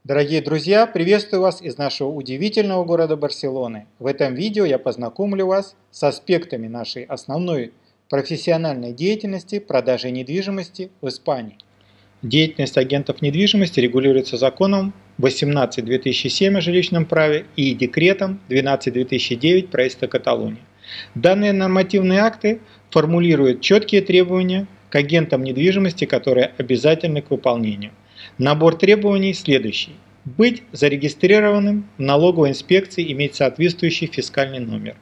Дорогие друзья, приветствую вас из нашего удивительного города Барселоны. В этом видео я познакомлю вас с аспектами нашей основной профессиональной деятельности продажи недвижимости в Испании. Деятельность агентов недвижимости регулируется законом 18/2007 о жилищном праве и декретом 12/2009 правительства Каталонии. Данные нормативные акты формулируют четкие требования к агентам недвижимости, которые обязательны к выполнению. Набор требований следующий. Быть зарегистрированным в налоговой инспекции, иметь соответствующий фискальный номер.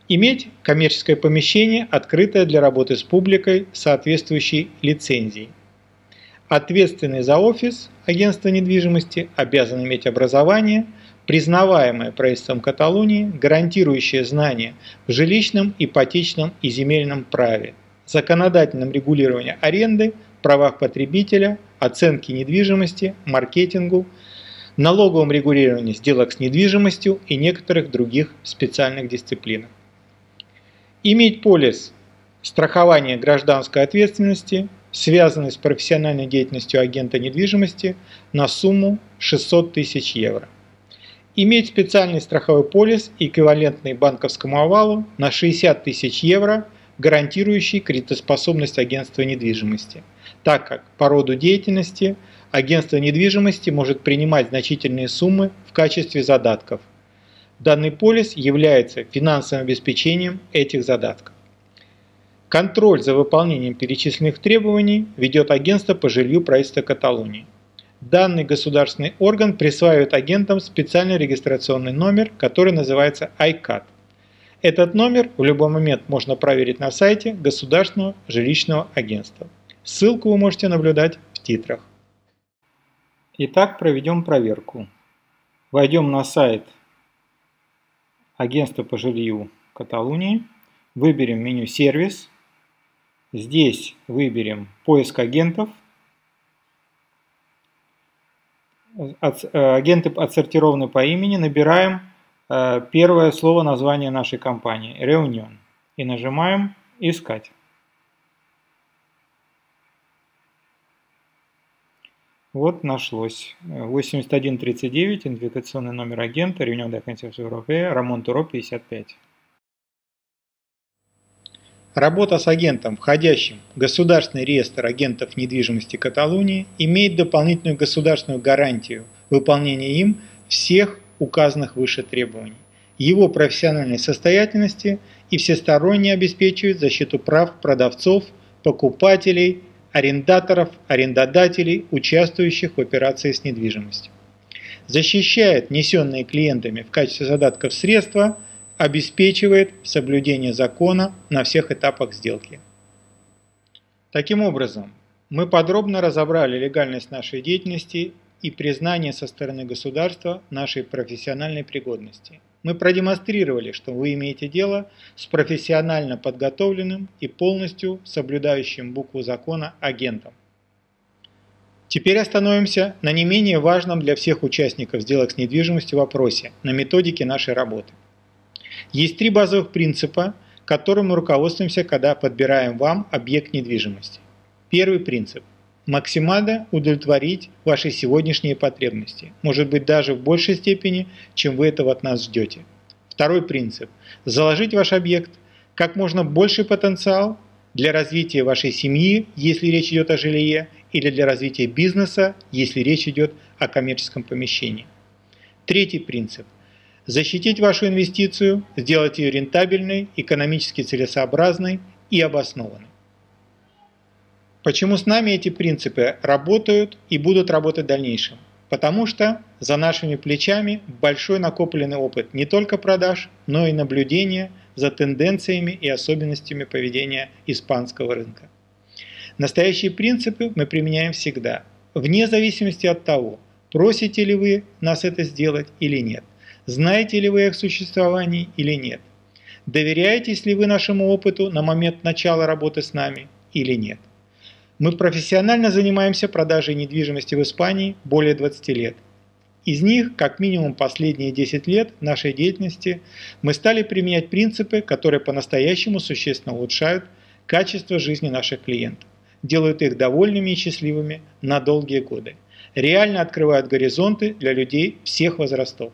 Иметь коммерческое помещение, открытое для работы с публикой, соответствующей лицензией. Ответственный за офис агентства недвижимости обязан иметь образование, признаваемое правительством Каталонии, гарантирующее знания в жилищном, ипотечном и земельном праве, законодательном регулировании аренды, правах потребителя, оценке недвижимости, маркетингу, налоговом регулировании сделок с недвижимостью и некоторых других специальных дисциплинах. Иметь полис страхования гражданской ответственности, связанный с профессиональной деятельностью агента недвижимости, на сумму 600 тысяч евро. Иметь специальный страховой полис, эквивалентный банковскому овалу, на 60 тысяч евро, гарантирующий кредитоспособность агентства недвижимости, так как по роду деятельности агентство недвижимости может принимать значительные суммы в качестве задатков. Данный полис является финансовым обеспечением этих задатков. Контроль за выполнением перечисленных требований ведет агентство по жилью правительства Каталонии. Данный государственный орган присваивает агентам специальный регистрационный номер, который называется ICAT. Этот номер в любой момент можно проверить на сайте Государственного жилищного агентства. Ссылку вы можете наблюдать в титрах. Итак, проведем проверку. Войдем на сайт Агентства по жилью Каталонии, выберем меню «Сервис». Здесь выберем «Поиск агентов». Агенты отсортированы по имени. Набираем первое слово названия нашей компании – «Реунион». И нажимаем «Искать». Вот нашлось. 8139, идентификационный номер агента, Реунион де Агенсиас Европея, Рамон Туро, 55. Работа с агентом, входящим в Государственный реестр агентов недвижимости Каталонии, имеет дополнительную государственную гарантию выполнения им всех указанных выше требований, его профессиональной состоятельности и всесторонне обеспечивает защиту прав продавцов, покупателей, арендаторов, арендодателей, участвующих в операции с недвижимостью. Защищает внесенные клиентами в качестве задатков средства, обеспечивает соблюдение закона на всех этапах сделки. Таким образом, мы подробно разобрали легальность нашей деятельности и признание со стороны государства нашей профессиональной пригодности. Мы продемонстрировали, что вы имеете дело с профессионально подготовленным и полностью соблюдающим букву закона агентом. Теперь остановимся на не менее важном для всех участников сделок с недвижимостью вопросе, на методике нашей работы. Есть три базовых принципа, которым мы руководствуемся, когда подбираем вам объект недвижимости. Первый принцип – максимально удовлетворить ваши сегодняшние потребности, может быть даже в большей степени, чем вы этого от нас ждете. Второй принцип – заложить в ваш объект как можно больший потенциал для развития вашей семьи, если речь идет о жилье, или для развития бизнеса, если речь идет о коммерческом помещении. Третий принцип – защитить вашу инвестицию, сделать ее рентабельной, экономически целесообразной и обоснованной. Почему с нами эти принципы работают и будут работать в дальнейшем? Потому что за нашими плечами большой накопленный опыт не только продаж, но и наблюдения за тенденциями и особенностями поведения испанского рынка. Настоящие принципы мы применяем всегда, вне зависимости от того, просите ли вы нас это сделать или нет, знаете ли вы о их существовании или нет, доверяетесь ли вы нашему опыту на момент начала работы с нами или нет. Мы профессионально занимаемся продажей недвижимости в Испании более 20 лет. Из них, как минимум последние 10 лет нашей деятельности, мы стали применять принципы, которые по-настоящему существенно улучшают качество жизни наших клиентов, делают их довольными и счастливыми на долгие годы. реально открывают горизонты для людей всех возрастов.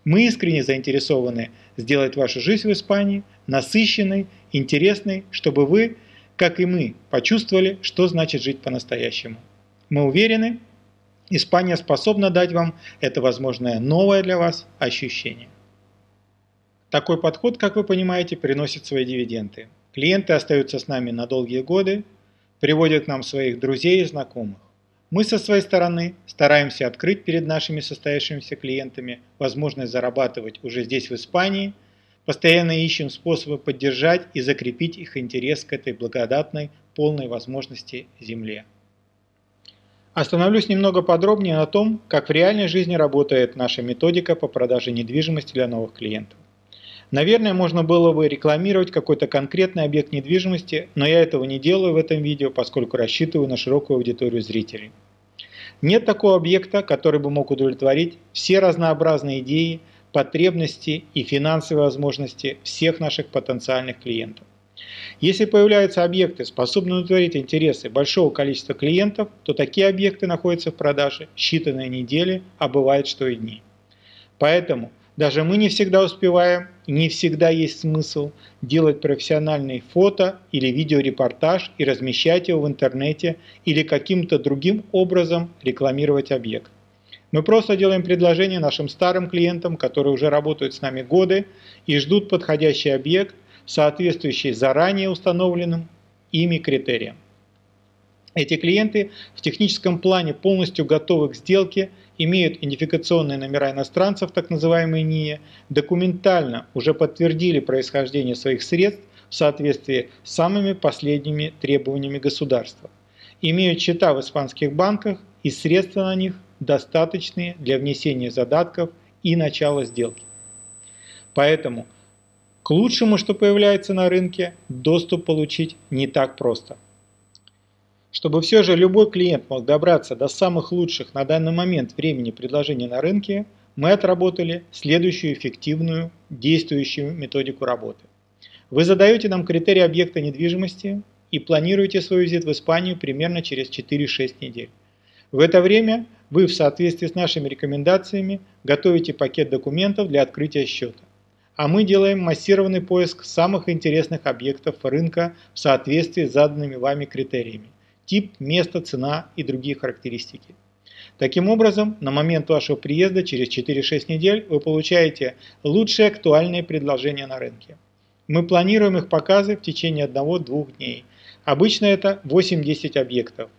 Мы искренне заинтересованы сделать вашу жизнь в Испании насыщенной, интересной, чтобы вы, как и мы, почувствовали, что значит жить по-настоящему. Мы уверены, Испания способна дать вам это возможное новое для вас ощущение. Такой подход, как вы понимаете, приносит свои дивиденды. Клиенты остаются с нами на долгие годы, приводят к нам своих друзей и знакомых. Мы со своей стороны стараемся открыть перед нашими состоявшимися клиентами возможность зарабатывать уже здесь, в Испании, постоянно ищем способы поддержать и закрепить их интерес к этой благодатной, полной возможности земле. Остановлюсь немного подробнее на том, как в реальной жизни работает наша методика по продаже недвижимости для новых клиентов. Наверное, можно было бы рекламировать какой-то конкретный объект недвижимости, но я этого не делаю в этом видео, поскольку рассчитываю на широкую аудиторию зрителей. Нет такого объекта, который бы мог удовлетворить все разнообразные идеи, потребности и финансовые возможности всех наших потенциальных клиентов. Если появляются объекты, способные удовлетворить интересы большого количества клиентов, то такие объекты находятся в продаже считанные недели, а бывает, что и дни. Поэтому даже мы не всегда успеваем, и не всегда есть смысл делать профессиональный фото или видеорепортаж и размещать его в интернете или каким-то другим образом рекламировать объект. Мы просто делаем предложение нашим старым клиентам, которые уже работают с нами годы и ждут подходящий объект, соответствующий заранее установленным ими критериям. Эти клиенты в техническом плане полностью готовы к сделке, имеют идентификационные номера иностранцев, так называемые НИИ, документально уже подтвердили происхождение своих средств в соответствии с самыми последними требованиями государства, имеют счета в испанских банках и средства на них достаточные для внесения задатков и начала сделки. Поэтому к лучшему, что появляется на рынке, доступ получить не так просто. Чтобы все же любой клиент мог добраться до самых лучших на данный момент времени предложений на рынке, мы отработали следующую эффективную, действующую методику работы. Вы задаете нам критерии объекта недвижимости и планируете свой визит в Испанию примерно через 4-6 недель. В это время вы в соответствии с нашими рекомендациями готовите пакет документов для открытия счета. А мы делаем массированный поиск самых интересных объектов рынка в соответствии с заданными вами критериями: тип, место, цена и другие характеристики. Таким образом, на момент вашего приезда через 4-6 недель вы получаете лучшие актуальные предложения на рынке. Мы планируем их показы в течение 1-2 дней. Обычно это 8-10 объектов.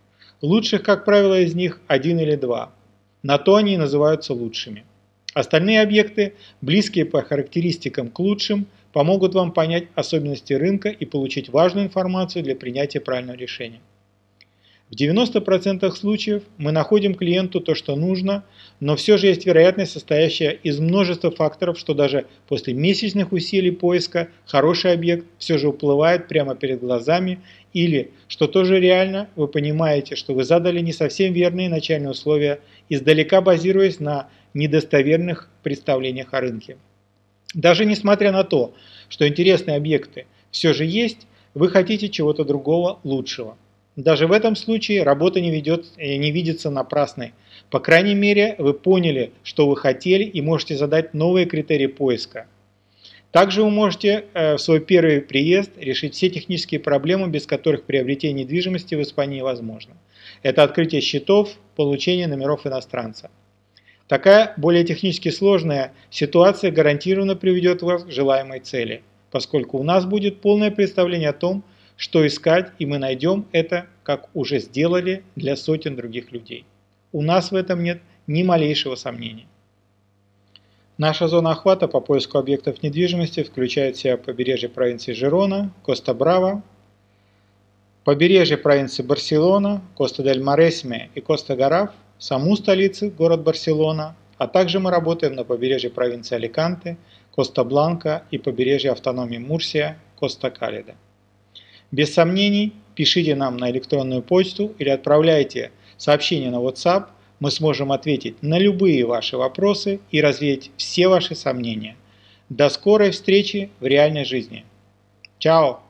Лучших, как правило, из них 1 или 2. На то они и называются лучшими. Остальные объекты, близкие по характеристикам к лучшим, помогут вам понять особенности рынка и получить важную информацию для принятия правильного решения. В 90% случаев мы находим клиенту то, что нужно, но все же есть вероятность, состоящая из множества факторов, что даже после месячных усилий поиска хороший объект все же уплывает прямо перед глазами, или, что тоже реально, вы понимаете, что вы задали не совсем верные начальные условия, издалека базируясь на недостоверных представлениях о рынке. Даже несмотря на то, что интересные объекты все же есть, вы хотите чего-то другого, лучшего. Даже в этом случае работа не видится напрасной. По крайней мере, вы поняли, что вы хотели, и можете задать новые критерии поиска. Также вы можете в свой первый приезд решить все технические проблемы, без которых приобретение недвижимости в Испании возможно. Это открытие счетов, получение номеров иностранца. Такая более технически сложная ситуация гарантированно приведет вас к желаемой цели, поскольку у нас будет полное представление о том, что искать, и мы найдем это, как уже сделали для сотен других людей. У нас в этом нет ни малейшего сомнения. Наша зона охвата по поиску объектов недвижимости включает в себя побережье провинции Жирона, Коста-Брава, побережье провинции Барселона, Коста-дель-Маресме и Коста-Гарав, саму столицу, город Барселона, а также мы работаем на побережье провинции Аликанте, Коста-Бланка и побережье автономии Мурсия, Коста-Калида. Без сомнений, пишите нам на электронную почту или отправляйте сообщение на WhatsApp, мы сможем ответить на любые ваши вопросы и развеять все ваши сомнения. До скорой встречи в реальной жизни. Чао!